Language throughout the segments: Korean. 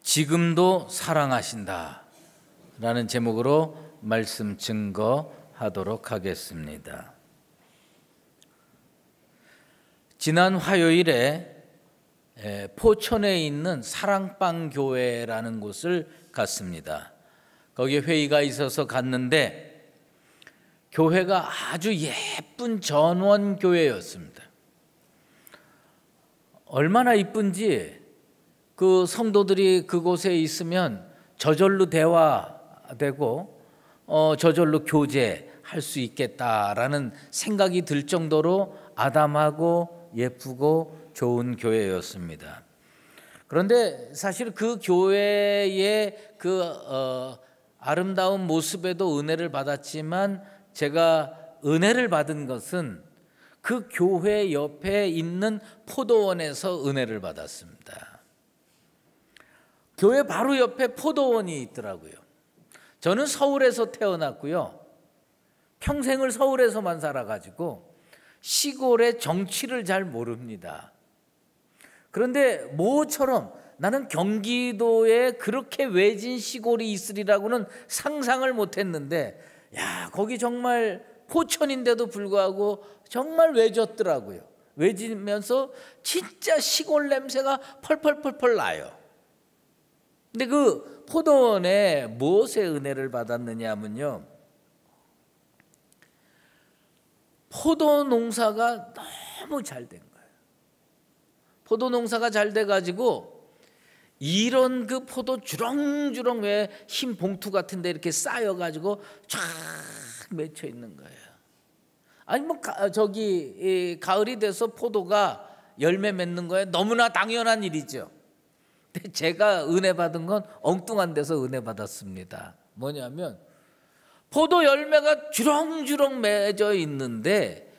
지금도 사랑하신다 라는 제목으로 말씀 증거하도록 하겠습니다. 지난 화요일에 포천에 있는 사랑방 교회라는 곳을 갔습니다. 거기에 회의가 있어서 갔는데 교회가 아주 예쁜 전원 교회였습니다. 얼마나 이쁜지 그 성도들이 그곳에 있으면 저절로 대화되고 저절로 교제할 수 있겠다라는 생각이 들 정도로 아담하고 예쁘고 좋은 교회였습니다. 그런데 사실 그 교회의 아름다운 모습에도 은혜를 받았지만 제가 은혜를 받은 것은 그 교회 옆에 있는 포도원에서 은혜를 받았습니다. 교회 바로 옆에 포도원이 있더라고요. 저는 서울에서 태어났고요. 평생을 서울에서만 살아가지고 시골의 정치를 잘 모릅니다. 그런데 모처럼 나는 경기도에 그렇게 외진 시골이 있으리라고는 상상을 못했는데 거기 정말 포천인데도 불구하고 정말 외졌더라고요. 외지면서 진짜 시골 냄새가 펄펄펄펄 나요. 근데 그 포도원에 무엇의 은혜를 받았느냐 하면요, 포도 농사가 너무 잘 된 거예요. 포도 농사가 잘 돼가지고 이런 그 포도 주렁주렁 왜 흰 봉투 같은데 이렇게 쌓여가지고 쫙 맺혀 있는 거예요. 아니 가을이 돼서 포도가 열매 맺는 거에 너무나 당연한 일이죠. 근데 제가 은혜 받은 건 엉뚱한 데서 은혜 받았습니다. 뭐냐면 포도 열매가 주렁주렁 맺어 있는데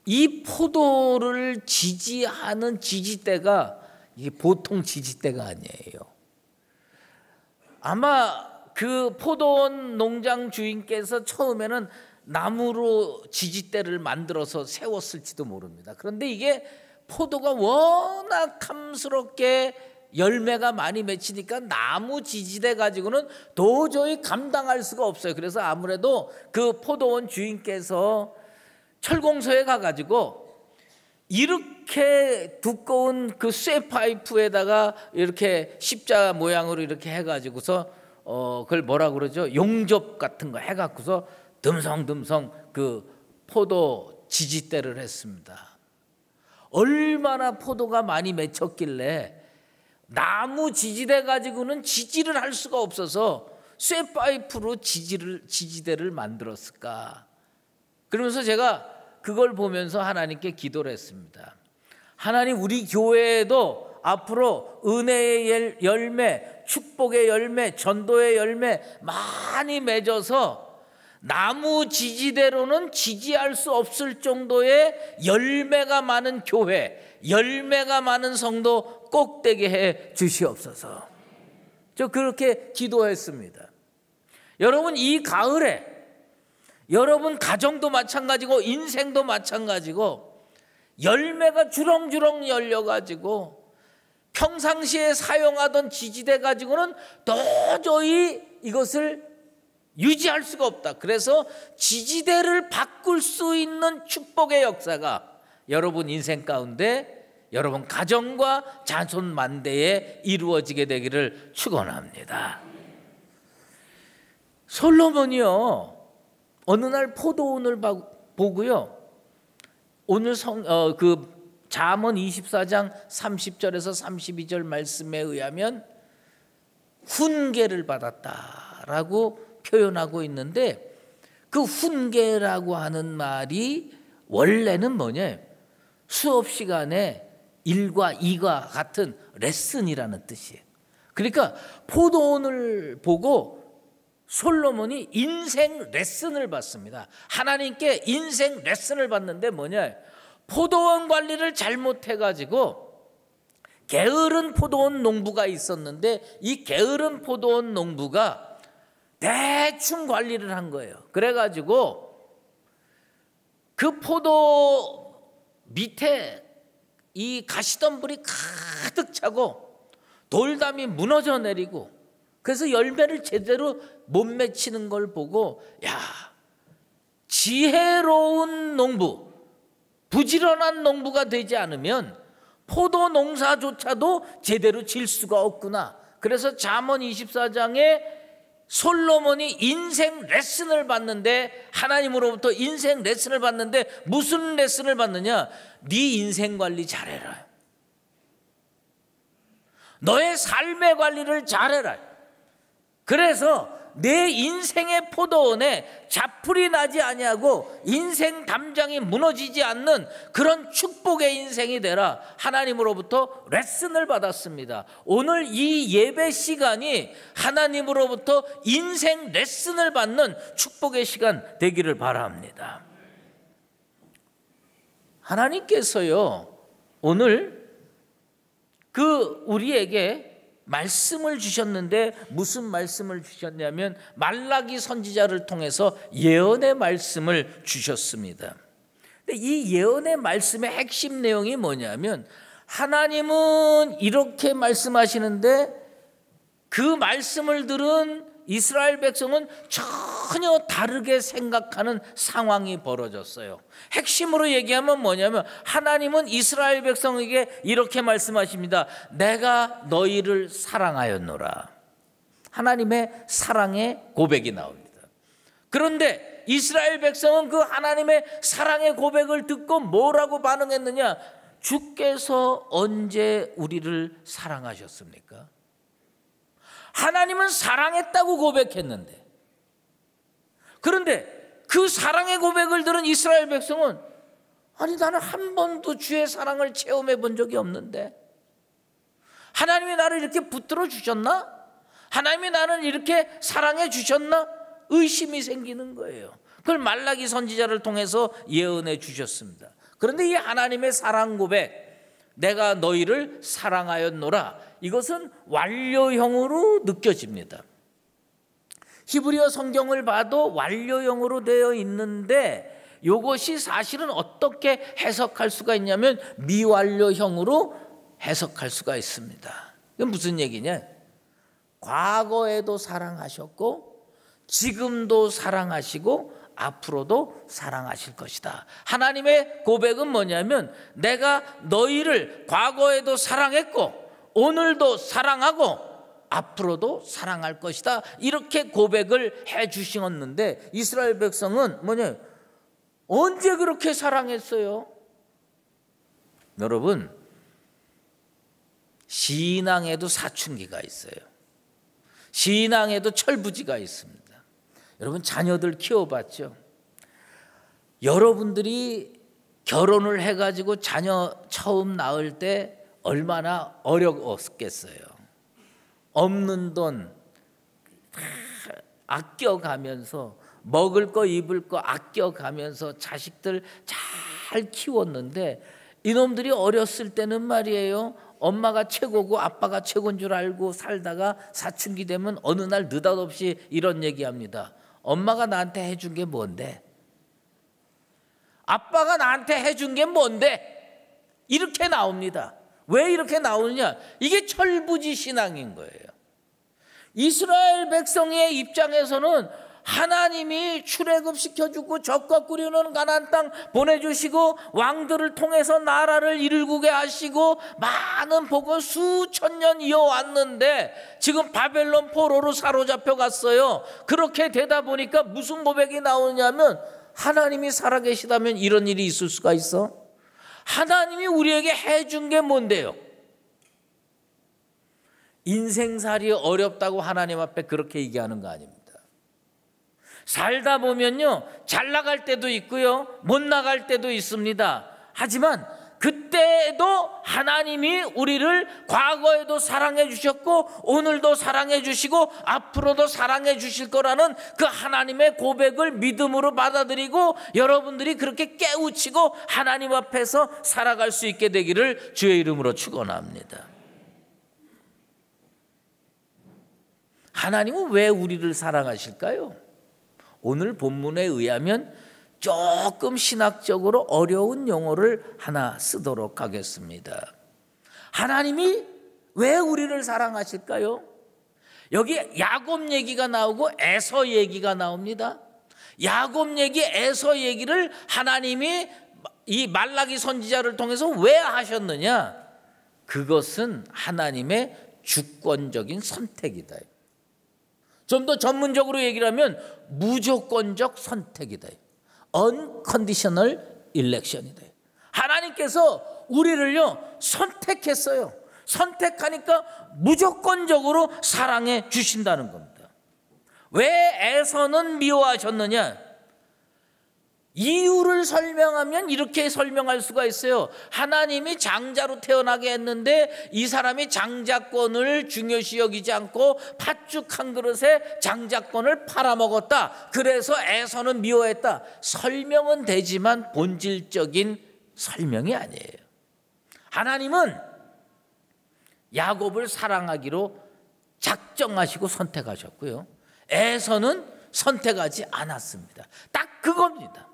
이 포도를 지지하는 지지대가 이게 보통 지지대가 아니에요. 아마 그 포도원 농장 주인께서 처음에는 나무로 지지대를 만들어서 세웠을지도 모릅니다. 그런데 이게 포도가 워낙 탐스럽게 열매가 많이 맺히니까 나무 지지대 가지고는 도저히 감당할 수가 없어요. 그래서 아무래도 그 포도원 주인께서 철공소에 가가지고 이렇게 두꺼운 그 쇠파이프에다가 이렇게 십자 모양으로 이렇게 해가지고서 그걸 뭐라 그러죠? 용접 같은 거 해갖고서 듬성듬성 그 포도 지지대를 했습니다. 얼마나 포도가 많이 맺혔길래 나무 지지대 가지고는 지지를 할 수가 없어서 쇠파이프로 지지대를 만들었을까? 그러면서 제가 그걸 보면서 하나님께 기도를 했습니다. 하나님, 우리 교회에도 앞으로 은혜의 열매, 축복의 열매, 전도의 열매 많이 맺어서 나무 지지대로는 지지할 수 없을 정도의 열매가 많은 교회, 열매가 많은 성도 꼭 되게 해 주시옵소서. 저 그렇게 기도했습니다. 여러분, 이 가을에 여러분 가정도 마찬가지고 인생도 마찬가지고 열매가 주렁주렁 열려가지고 평상시에 사용하던 지지대 가지고는 도저히 이것을 유지할 수가 없다. 그래서 지지대를 바꿀 수 있는 축복의 역사가 여러분 인생 가운데 여러분 가정과 자손 만대에 이루어지게 되기를 축원합니다. 솔로몬이요, 어느 날 포도원을 보고요, 오늘 잠언 24장 30절에서 32절 말씀에 의하면 훈계를 받았다라고 표현하고 있는데, 그 훈계라고 하는 말이 원래는 뭐냐, 수업 시간에 1과 2과 같은 레슨이라는 뜻이에요. 그러니까 포도원을 보고 솔로몬이 인생 레슨을 받습니다. 하나님께 인생 레슨을 받는데 뭐냐, 포도원 관리를 잘못해가지고 게으른 포도원 농부가 있었는데 이 게으른 포도원 농부가 대충 관리를 한 거예요. 그래가지고 그 포도 밑에 이 가시덤불이 가득 차고 돌담이 무너져 내리고 그래서 열매를 제대로 못 맺히는 걸 보고 야, 지혜로운 농부, 부지런한 농부가 되지 않으면 포도 농사조차도 제대로 질 수가 없구나. 그래서 잠언 24장에 솔로몬이 인생 레슨을 받는데, 하나님으로부터 인생 레슨을 받는데 무슨 레슨을 받느냐? 네 인생 관리 잘해라. 너의 삶의 관리를 잘해라. 그래서 내 인생의 포도원에 자풀이 나지 아니하고 인생 담장이 무너지지 않는 그런 축복의 인생이 되라. 하나님으로부터 레슨을 받았습니다. 오늘 이 예배 시간이 하나님으로부터 인생 레슨을 받는 축복의 시간 되기를 바랍니다. 하나님께서요, 오늘 우리에게 말씀을 주셨는데 무슨 말씀을 주셨냐면 말라기 선지자를 통해서 예언의 말씀을 주셨습니다. 근데 이 예언의 말씀의 핵심 내용이 뭐냐면 하나님은 이렇게 말씀하시는데 그 말씀을 들은 이스라엘 백성은 전혀 다르게 생각하는 상황이 벌어졌어요. 핵심으로 얘기하면 뭐냐면 하나님은 이스라엘 백성에게 이렇게 말씀하십니다. 내가 너희를 사랑하였노라. 하나님의 사랑의 고백이 나옵니다. 그런데 이스라엘 백성은 그 하나님의 사랑의 고백을 듣고 뭐라고 반응했느냐? 주께서 언제 우리를 사랑하셨습니까? 하나님은 사랑했다고 고백했는데, 그런데 그 사랑의 고백을 들은 이스라엘 백성은 아니 나는 한 번도 주의 사랑을 체험해 본 적이 없는데 하나님이 나를 이렇게 붙들어 주셨나? 하나님이 나를 이렇게 사랑해 주셨나? 의심이 생기는 거예요. 그걸 말라기 선지자를 통해서 예언해 주셨습니다. 그런데 이 하나님의 사랑 고백, 내가 너희를 사랑하였노라, 이것은 완료형으로 느껴집니다. 히브리어 성경을 봐도 완료형으로 되어 있는데 이것이 사실은 어떻게 해석할 수가 있냐면 미완료형으로 해석할 수가 있습니다. 이건 무슨 얘기냐? 과거에도 사랑하셨고 지금도 사랑하시고 앞으로도 사랑하실 것이다. 하나님의 고백은 뭐냐면 내가 너희를 과거에도 사랑했고 오늘도 사랑하고 앞으로도 사랑할 것이다. 이렇게 고백을 해 주셨는데 이스라엘 백성은 뭐냐? 언제 그렇게 사랑했어요? 여러분, 신앙에도 사춘기가 있어요. 신앙에도 철부지가 있습니다. 여러분 자녀들 키워봤죠? 여러분들이 결혼을 해가지고 자녀 처음 낳을 때 얼마나 어려웠겠어요. 없는 돈 아껴가면서 먹을 거 입을 거 아껴가면서 자식들 잘 키웠는데 이놈들이 어렸을 때는 말이에요, 엄마가 최고고 아빠가 최고인 줄 알고 살다가 사춘기 되면 어느 날 느닷없이 이런 얘기합니다. 엄마가 나한테 해준 게 뭔데? 아빠가 나한테 해준 게 뭔데? 이렇게 나옵니다. 왜 이렇게 나오느냐? 이게 철부지 신앙인 거예요. 이스라엘 백성의 입장에서는 하나님이 출애굽 시켜주고 젖과 꿀이는 가나안 땅 보내주시고 왕들을 통해서 나라를 일구게 하시고 많은 복을 수천 년 이어왔는데 지금 바벨론 포로로 사로잡혀 갔어요. 그렇게 되다 보니까 무슨 고백이 나오냐면 하나님이 살아계시다면 이런 일이 있을 수가 있어? 하나님이 우리에게 해준 게 뭔데요? 인생살이 어렵다고 하나님 앞에 그렇게 얘기하는 거 아닙니다. 살다 보면요, 잘 나갈 때도 있고요, 못 나갈 때도 있습니다. 하지만 그때도 하나님이 우리를 과거에도 사랑해 주셨고 오늘도 사랑해 주시고 앞으로도 사랑해 주실 거라는 그 하나님의 고백을 믿음으로 받아들이고 여러분들이 그렇게 깨우치고 하나님 앞에서 살아갈 수 있게 되기를 주의 이름으로 축원합니다. 하나님은 왜 우리를 사랑하실까요? 오늘 본문에 의하면 조금 신학적으로 어려운 용어를 하나 쓰도록 하겠습니다. 하나님이 왜 우리를 사랑하실까요? 여기 야곱 얘기가 나오고 에서 얘기가 나옵니다. 야곱 얘기, 에서 얘기를 하나님이 이 말라기 선지자를 통해서 왜 하셨느냐? 그것은 하나님의 주권적인 선택이다. 좀 더 전문적으로 얘기를 하면 무조건적 선택이다. Unconditional election이다. 하나님께서 우리를요 선택했어요. 선택하니까 무조건적으로 사랑해 주신다는 겁니다. 왜 에서는 미워하셨느냐? 이유를 설명하면 이렇게 설명할 수가 있어요. 하나님이 장자로 태어나게 했는데 이 사람이 장자권을 중요시 여기지 않고 팥죽 한 그릇에 장자권을 팔아먹었다. 그래서 에서는 미워했다. 설명은 되지만 본질적인 설명이 아니에요. 하나님은 야곱을 사랑하기로 작정하시고 선택하셨고요. 에서는 선택하지 않았습니다. 딱 그겁니다.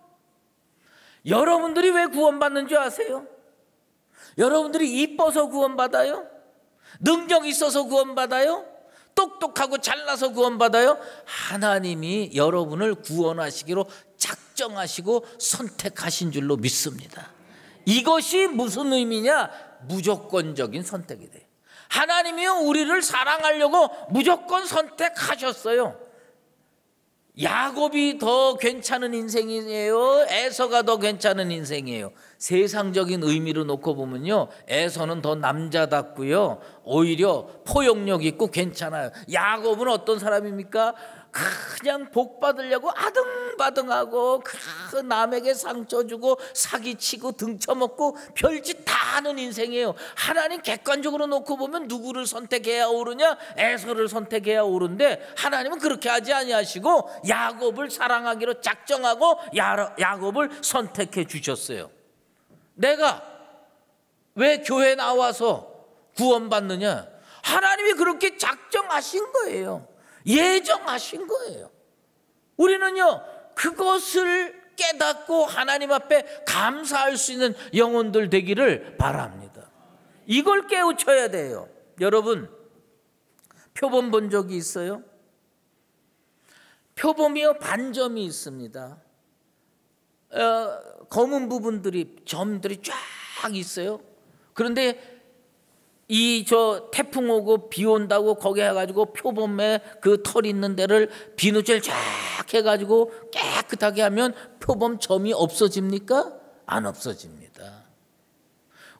여러분들이 왜 구원받는 줄 아세요? 여러분들이 이뻐서 구원받아요? 능력 있어서 구원받아요? 똑똑하고 잘나서 구원받아요? 하나님이 여러분을 구원하시기로 작정하시고 선택하신 줄로 믿습니다. 이것이 무슨 의미냐? 무조건적인 선택이 돼요. 하나님이 우리를 사랑하려고 무조건 선택하셨어요. 야곱이 더 괜찮은 인생이에요? 에서가 더 괜찮은 인생이에요? 세상적인 의미로 놓고 보면요, 에서는 더 남자답고요, 오히려 포용력 있고 괜찮아요. 야곱은 어떤 사람입니까? 그냥 복 받으려고 아등바등하고 그 남에게 상처 주고 사기치고 등쳐먹고 별짓 다 하는 인생이에요. 하나님 객관적으로 놓고 보면 누구를 선택해야 오르냐? 에서를 선택해야 오른데 하나님은 그렇게 하지 아니하시고 야곱을 사랑하기로 작정하고 야곱을 선택해 주셨어요. 내가 왜 교회 나와서 구원받느냐? 하나님이 그렇게 작정하신 거예요. 예정하신 거예요. 우리는요 그것을 깨닫고 하나님 앞에 감사할 수 있는 영혼들 되기를 바랍니다. 이걸 깨우쳐야 돼요. 여러분, 표범 본 적이 있어요? 표범이요 반점이 있습니다. 검은 부분들이, 점들이 쫙 있어요. 그런데 태풍 오고 비 온다고 거기 해가지고 표범에 그 털 있는 데를 비누질 쫙 해가지고 깨끗하게 하면 표범 점이 없어집니까? 안 없어집니다.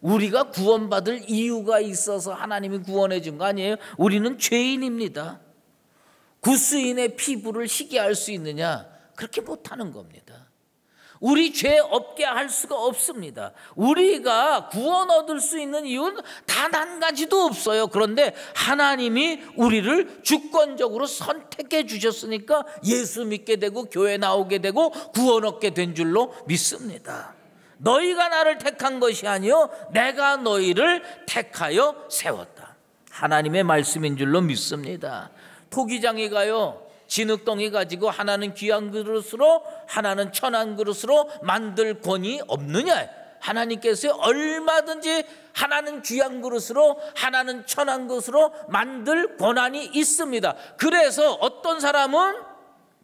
우리가 구원받을 이유가 있어서 하나님이 구원해 준 거 아니에요? 우리는 죄인입니다. 구스인의 피부를 희게 할 수 있느냐? 그렇게 못하는 겁니다. 우리 죄 없게 할 수가 없습니다. 우리가 구원 얻을 수 있는 이유는 단 한 가지도 없어요. 그런데 하나님이 우리를 주권적으로 선택해 주셨으니까 예수 믿게 되고 교회 나오게 되고 구원 얻게 된 줄로 믿습니다. 너희가 나를 택한 것이 아니요 내가 너희를 택하여 세웠다. 하나님의 말씀인 줄로 믿습니다. 토기장이가요 진흙덩이 가지고 하나는 귀한 그릇으로 하나는 천한 그릇으로 만들 권이 없느냐? 하나님께서 얼마든지 하나는 귀한 그릇으로 하나는 천한 그릇으로 만들 권한이 있습니다. 그래서 어떤 사람은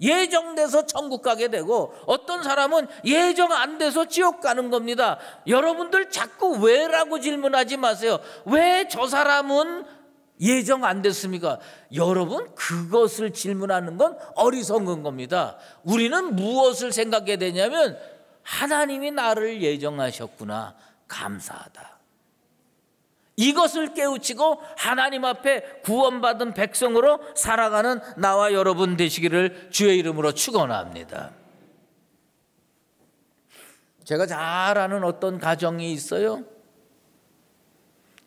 예정돼서 천국 가게 되고 어떤 사람은 예정 안 돼서 지옥 가는 겁니다. 여러분들 자꾸 왜라고 질문하지 마세요. 왜 저 사람은 예정 안 됐습니까? 여러분, 그것을 질문하는 건 어리석은 겁니다. 우리는 무엇을 생각해야 되냐면 하나님이 나를 예정하셨구나, 감사하다. 이것을 깨우치고 하나님 앞에 구원받은 백성으로 살아가는 나와 여러분 되시기를 주의 이름으로 축원합니다. 제가 잘 아는 어떤 가정이 있어요.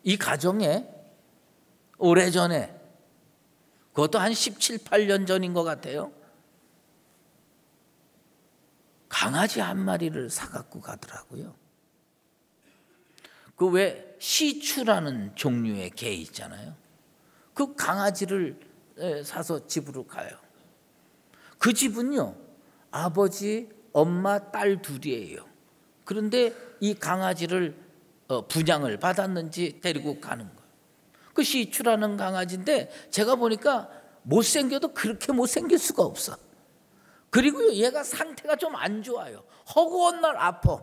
이 가정에 오래전에, 그것도 한 17, 18년 전인 것 같아요, 강아지 한 마리를 사갖고 가더라고요. 그 왜 시추라는 종류의 개 있잖아요. 그 강아지를 사서 집으로 가요. 그 집은요 아버지, 엄마, 딸 둘이에요. 그런데 이 강아지를 분양을 받았는지 데리고 가는 거예요. 그 시추라는 강아지인데 제가 보니까 못생겨도 그렇게 못생길 수가 없어. 그리고 얘가 상태가 좀 안 좋아요. 허구한 날 아파.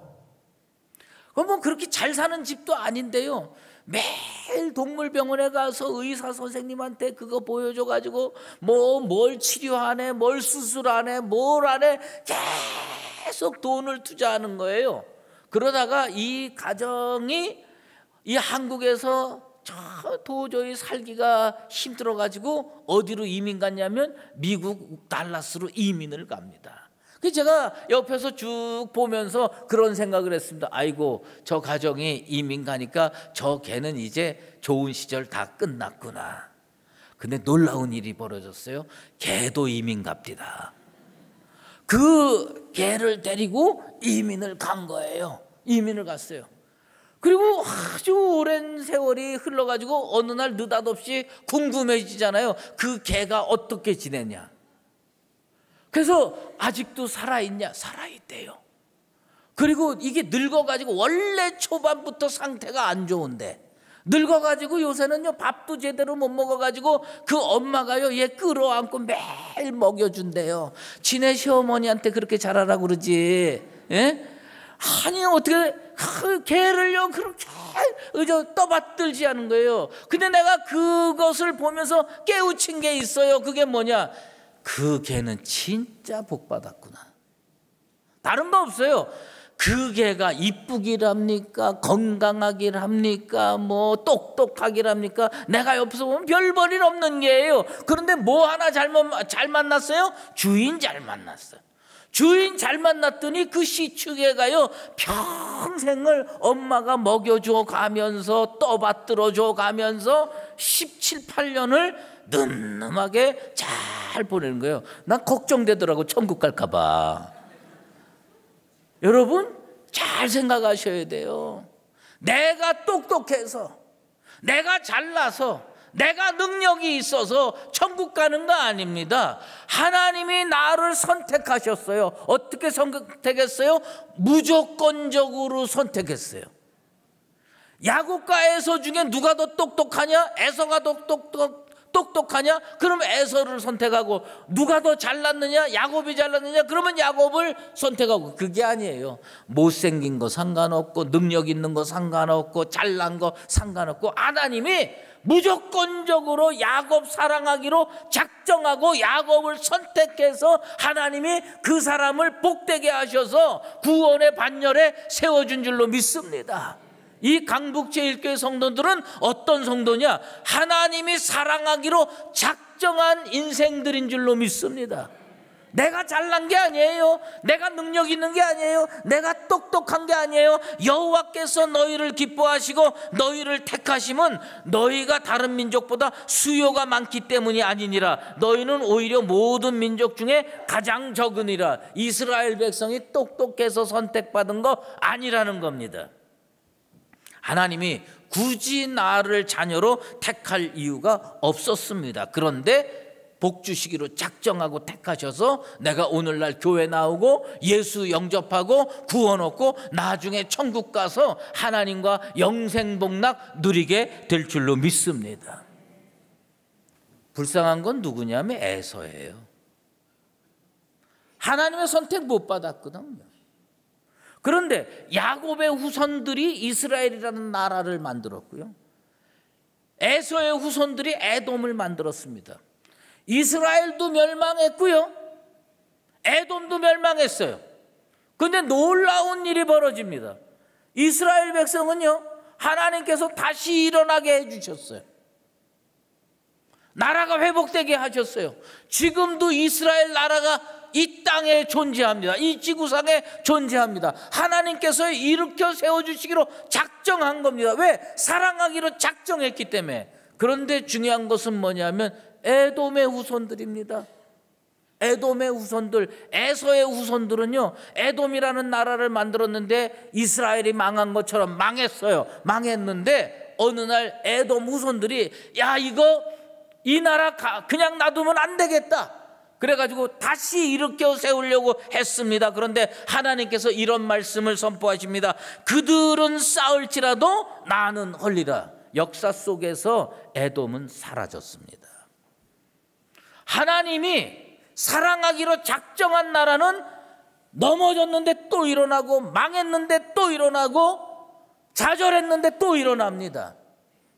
뭐 그렇게 잘 사는 집도 아닌데요, 매일 동물병원에 가서 의사 선생님한테 그거 보여줘가지고 뭘 치료하네, 뭘 수술하네, 뭘 하네, 계속 돈을 투자하는 거예요. 그러다가 이 가정이 이 한국에서 도저히 살기가 힘들어가지고 어디로 이민 갔냐면 미국 달라스로 이민을 갑니다. 그래서 제가 옆에서 쭉 보면서 그런 생각을 했습니다. 아이고, 저 가정이 이민 가니까 저 개는 이제 좋은 시절 다 끝났구나. 근데 놀라운 일이 벌어졌어요. 개도 이민 갑니다. 그 개를 데리고 이민을 간 거예요. 이민을 갔어요. 그리고 아주 오랜 세월이 흘러가지고 어느 날 느닷없이 궁금해지잖아요. 그 개가 어떻게 지내냐. 그래서 아직도 살아있냐? 살아있대요. 그리고 이게 늙어가지고 원래 초반부터 상태가 안 좋은데 늙어가지고 요새는요 밥도 제대로 못 먹어가지고 그 엄마가요 얘 끌어안고 매일 먹여준대요. 지네 시어머니한테 그렇게 잘하라고 그러지. 예? 아니 어떻게 그 개를요 그렇게 떠받들지 않은 거예요. 근데 내가 그것을 보면서 깨우친 게 있어요. 그게 뭐냐? 그 개는 진짜 복 받았구나. 다른 거 없어요. 그 개가 이쁘기랍니까? 건강하기랍니까? 뭐 똑똑하기랍니까? 내가 옆에서 보면 별 볼 일 없는 게예요. 그런데 뭐 하나 잘 만났어요? 주인 잘 만났어요. 주인 잘 만났더니 그 시추개가요 평생을 엄마가 먹여줘 가면서 떠받들어 줘 가면서 17, 18년을 늠름하게 잘 보내는 거예요. 난 걱정되더라고, 천국 갈까 봐. 여러분 잘 생각하셔야 돼요. 내가 똑똑해서, 내가 잘나서, 내가 능력이 있어서 천국 가는 거 아닙니다. 하나님이 나를 선택하셨어요. 어떻게 선택했어요? 무조건적으로 선택했어요. 야곱과 에서 중에 누가 더 똑똑하냐? 에서가 더 똑똑하냐? 그러면 에서를 선택하고, 누가 더 잘났느냐? 야곱이 잘났느냐? 그러면 야곱을 선택하고. 그게 아니에요. 못생긴 거 상관없고, 능력 있는 거 상관없고, 잘난 거 상관없고, 하나님이 무조건적으로 야곱 사랑하기로 작정하고 야곱을 선택해서 하나님이 그 사람을 복되게 하셔서 구원의 반열에 세워준 줄로 믿습니다. 이 강북제일교회 성도들은 어떤 성도냐? 하나님이 사랑하기로 작정한 인생들인 줄로 믿습니다. 내가 잘난 게 아니에요. 내가 능력 있는 게 아니에요. 내가 똑똑한 게 아니에요. 여호와께서 너희를 기뻐하시고 너희를 택하심은 너희가 다른 민족보다 수요가 많기 때문이 아니니라. 너희는 오히려 모든 민족 중에 가장 적으니라. 이스라엘 백성이 똑똑해서 선택받은 거 아니라는 겁니다. 하나님이 굳이 나를 자녀로 택할 이유가 없었습니다. 그런데 복 주시기로 작정하고 택하셔서 내가 오늘날 교회 나오고 예수 영접하고 구원 얻고 나중에 천국 가서 하나님과 영생복락 누리게 될 줄로 믿습니다. 불쌍한 건 누구냐면 에서예요. 하나님의 선택 못 받았거든요. 그런데 야곱의 후손들이 이스라엘이라는 나라를 만들었고요, 에서의 후손들이 에돔을 만들었습니다. 이스라엘도 멸망했고요, 에돔도 멸망했어요. 그런데 놀라운 일이 벌어집니다. 이스라엘 백성은요 하나님께서 다시 일어나게 해주셨어요. 나라가 회복되게 하셨어요. 지금도 이스라엘 나라가 이 땅에 존재합니다. 이 지구상에 존재합니다. 하나님께서 일으켜 세워주시기로 작정한 겁니다. 왜? 사랑하기로 작정했기 때문에. 그런데 중요한 것은 뭐냐면 에돔의 후손들입니다. 에돔의 후손들, 에서의 후손들은요 에돔이라는 나라를 만들었는데 이스라엘이 망한 것처럼 망했어요. 망했는데 어느 날 에돔 후손들이 야 이거 이 나라 그냥 놔두면 안 되겠다. 그래가지고 다시 일으켜 세우려고 했습니다. 그런데 하나님께서 이런 말씀을 선포하십니다. 그들은 싸울지라도 나는 헐리라. 역사 속에서 에돔은 사라졌습니다. 하나님이 사랑하기로 작정한 나라는 넘어졌는데 또 일어나고, 망했는데 또 일어나고, 좌절했는데 또 일어납니다.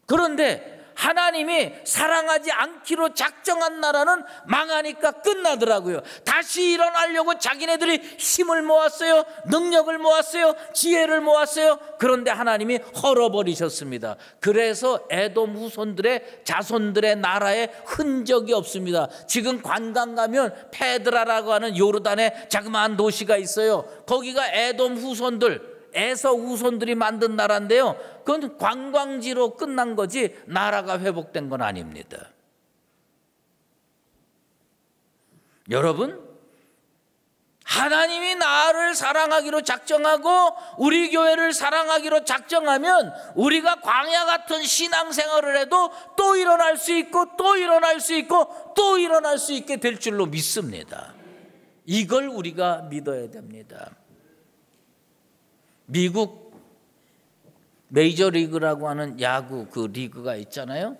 그런데 하나님이 사랑하지 않기로 작정한 나라는 망하니까 끝나더라고요. 다시 일어나려고 자기네들이 힘을 모았어요. 능력을 모았어요. 지혜를 모았어요. 그런데 하나님이 헐어버리셨습니다. 그래서 에돔 후손들의 자손들의 나라에 흔적이 없습니다. 지금 관광 가면 페드라라고 하는 요르단의 자그마한 도시가 있어요. 거기가 에돔 후손들, 에서 후손들이 만든 나라인데요, 그건 관광지로 끝난 거지 나라가 회복된 건 아닙니다. 여러분, 하나님이 나를 사랑하기로 작정하고 우리 교회를 사랑하기로 작정하면 우리가 광야 같은 신앙생활을 해도 또 일어날 수 있고 또 일어날 수 있고 또 일어날 수 있게 될 줄로 믿습니다. 이걸 우리가 믿어야 됩니다. 미국 메이저리그라고 하는 야구 그 리그가 있잖아요.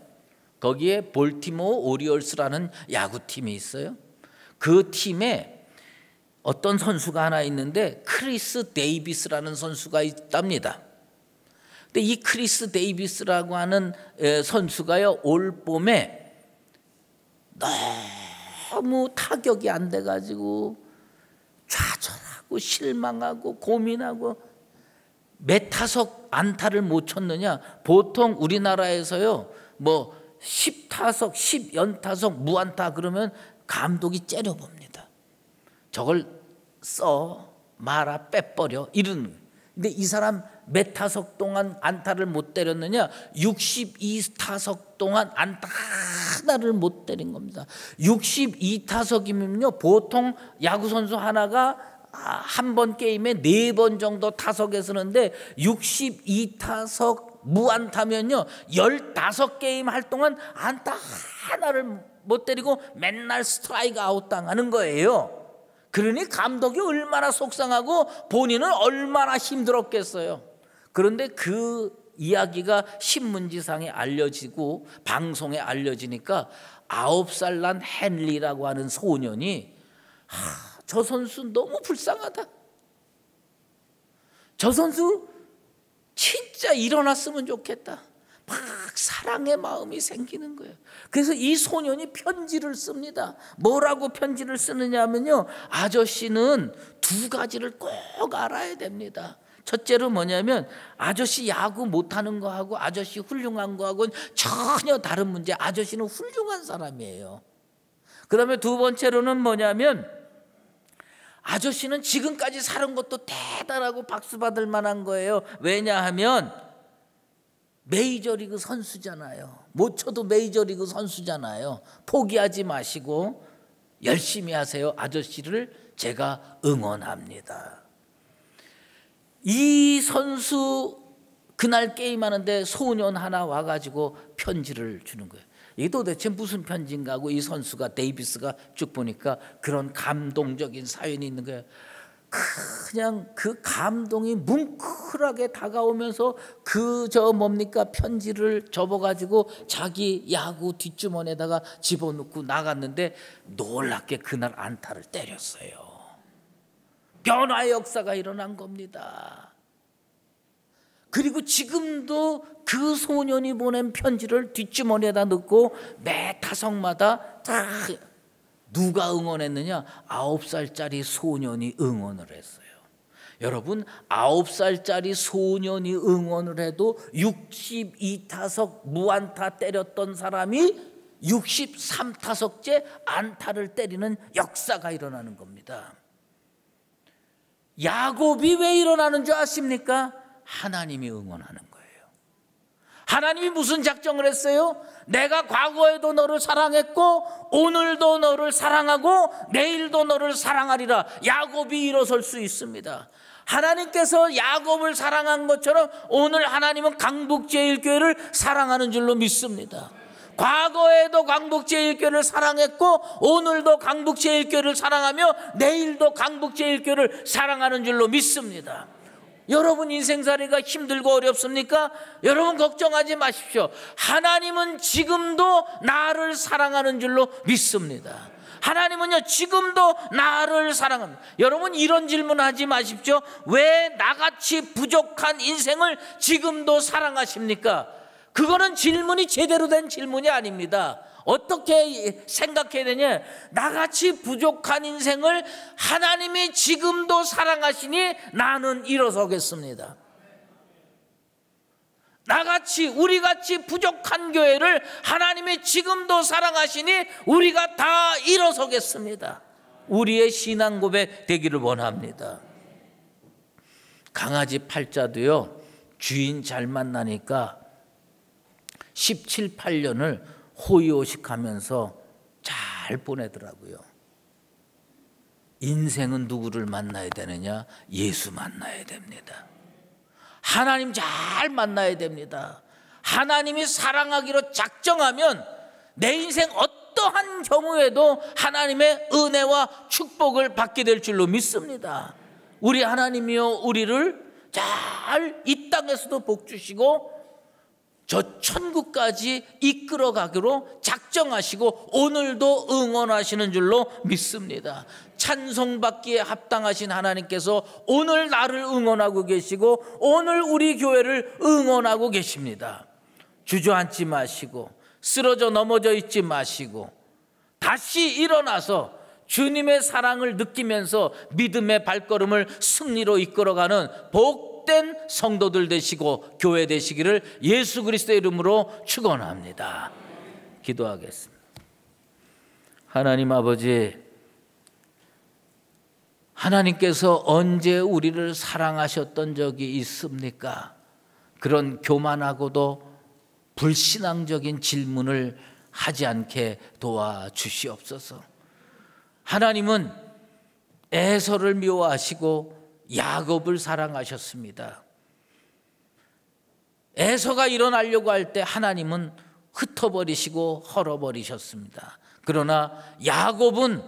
거기에 볼티모어 오리올스라는 야구팀이 있어요. 그 팀에 어떤 선수가 하나 있는데 크리스 데이비스라는 선수가 있답니다. 근데 이 크리스 데이비스라고 하는 선수가요, 올 봄에 너무 타격이 안 돼가지고 좌절하고 실망하고 고민하고 몇 타석 안타를 못 쳤느냐, 보통 우리나라에서요 뭐 10타석 10연타석 무안타 그러면 감독이 째려봅니다. 저걸 써 말아 빼버려 이런. 근데 이 사람 몇 타석 동안 안타를 못 때렸느냐, 62타석 동안 안타 하나를 못 때린 겁니다. 62타석이면요 보통 야구선수 하나가 한 번 게임에 4번 정도 타석에 서는데 62타석 무안타면요 15게임 할 동안 안타 하나를 못 때리고 맨날 스트라이크 아웃 당하는 거예요. 그러니 감독이 얼마나 속상하고 본인은 얼마나 힘들었겠어요. 그런데 그 이야기가 신문지상에 알려지고 방송에 알려지니까 9살 난 헨리라고 하는 소년이 저 선수 너무 불쌍하다. 저 선수 진짜 일어났으면 좋겠다. 막 사랑의 마음이 생기는 거예요. 그래서 이 소년이 편지를 씁니다. 뭐라고 편지를 쓰느냐 하면요, 아저씨는 2가지를 꼭 알아야 됩니다. 첫째로 뭐냐면 아저씨 야구 못하는 거하고 아저씨 훌륭한 거하고는 전혀 다른 문제. 아저씨는 훌륭한 사람이에요. 그 다음에 2번째로는 뭐냐면 아저씨는 지금까지 사는 것도 대단하고 박수 받을 만한 거예요. 왜냐하면 메이저리그 선수잖아요. 못 쳐도 메이저리그 선수잖아요. 포기하지 마시고 열심히 하세요. 아저씨를 제가 응원합니다. 이 선수 그날 게임하는데 소년 하나 와가지고 편지를 주는 거예요. 이게 도대체 무슨 편지인가 하고 이 선수가 데이비스가 쭉 보니까 그런 감동적인 사연이 있는 거예요. 그냥 그 감동이 뭉클하게 다가오면서 편지를 접어가지고 자기 야구 뒷주머니에다가 집어넣고 나갔는데 놀랍게 그날 안타를 때렸어요. 변화의 역사가 일어난 겁니다. 그리고 지금도 그 소년이 보낸 편지를 뒷주머니에다 넣고 매 타석마다 다 누가 응원했느냐? 9살짜리 소년이 응원을 했어요. 여러분, 9살짜리 소년이 응원을 해도 62타석 무안타 때렸던 사람이 63타석째 안타를 때리는 역사가 일어나는 겁니다. 야곱이 왜 일어나는 줄 아십니까? 하나님이 응원하는 거예요. 하나님이 무슨 작정을 했어요? 내가 과거에도 너를 사랑했고 오늘도 너를 사랑하고 내일도 너를 사랑하리라. 야곱이 일어설 수 있습니다. 하나님께서 야곱을 사랑한 것처럼 오늘 하나님은 강북제일교회를 사랑하는 줄로 믿습니다. 과거에도 강북제일교회를 사랑했고 오늘도 강북제일교회를 사랑하며 내일도 강북제일교회를 사랑하는 줄로 믿습니다. 여러분 인생살이가 힘들고 어렵습니까? 여러분 걱정하지 마십시오. 하나님은 지금도 나를 사랑하는 줄로 믿습니다. 하나님은요 지금도 나를 사랑합니다. 여러분 이런 질문하지 마십시오. 왜 나같이 부족한 인생을 지금도 사랑하십니까? 그거는 질문이 제대로 된 질문이 아닙니다. 어떻게 생각해야 되냐? 나같이 부족한 인생을 하나님이 지금도 사랑하시니 나는 일어서겠습니다. 나같이 우리같이 부족한 교회를 하나님이 지금도 사랑하시니 우리가 다 일어서겠습니다. 우리의 신앙 고백 되기를 원합니다. 강아지 팔자도요 주인 잘 만나니까 17, 18년을 호의호식하면서 잘 보내더라고요. 인생은 누구를 만나야 되느냐? 예수 만나야 됩니다. 하나님 잘 만나야 됩니다. 하나님이 사랑하기로 작정하면 내 인생 어떠한 경우에도 하나님의 은혜와 축복을 받게 될 줄로 믿습니다. 우리 하나님이요 우리를 잘 이 땅에서도 복 주시고 저 천국까지 이끌어 가기로 작정하시고 오늘도 응원하시는 줄로 믿습니다. 찬송받기에 합당하신 하나님께서 오늘 나를 응원하고 계시고 오늘 우리 교회를 응원하고 계십니다. 주저앉지 마시고 쓰러져 넘어져 있지 마시고 다시 일어나서 주님의 사랑을 느끼면서 믿음의 발걸음을 승리로 이끌어가는 복된 성도들 되시고 교회 되시기를 예수 그리스도의 이름으로 축원합니다. 기도하겠습니다. 하나님 아버지, 하나님께서 언제 우리를 사랑하셨던 적이 있습니까? 그런 교만하고도 불신앙적인 질문을 하지 않게 도와주시옵소서. 하나님은 에서를 미워하시고 야곱을 사랑하셨습니다. 에서가 일어나려고 할 때 하나님은 흩어버리시고 헐어버리셨습니다. 그러나 야곱은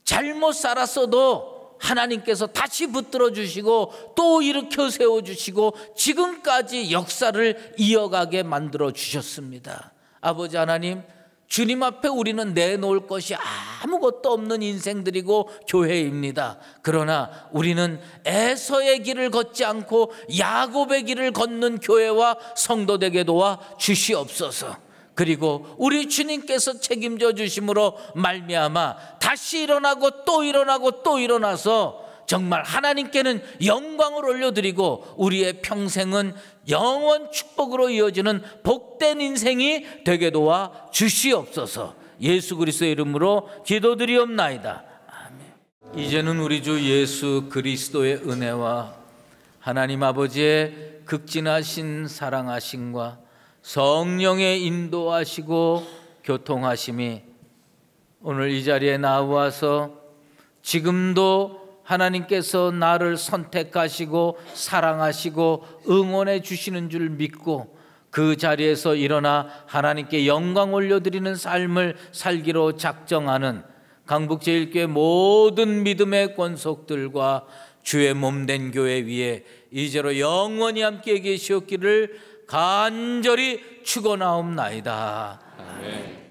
잘못 살았어도 하나님께서 다시 붙들어 주시고 또 일으켜 세워주시고 지금까지 역사를 이어가게 만들어 주셨습니다. 아버지 하나님, 주님 앞에 우리는 내놓을 것이 아무것도 없는 인생들이고 교회입니다. 그러나 우리는 에서의 길을 걷지 않고 야곱의 길을 걷는 교회와 성도 되게 도와 주시옵소서. 그리고 우리 주님께서 책임져 주심으로 말미암아 다시 일어나고 또 일어나고 또 일어나서 정말 하나님께는 영광을 올려드리고 우리의 평생은 영원 축복으로 이어지는 복된 인생이 되게 도와 주시옵소서. 예수 그리스도의 이름으로 기도드리옵나이다. 아멘. 이제는 우리 주 예수 그리스도의 은혜와 하나님 아버지의 극진하신 사랑하심과 성령의 인도하시고 교통하심이 오늘 이 자리에 나와서 지금도 하나님께서 나를 선택하시고 사랑하시고 응원해 주시는 줄 믿고 그 자리에서 일어나 하나님께 영광 올려드리는 삶을 살기로 작정하는 강북제일교회 모든 믿음의 권속들과 주의 몸된 교회 위에 이제로 영원히 함께 계시옵기를 간절히 축원하옵나이다. 아멘.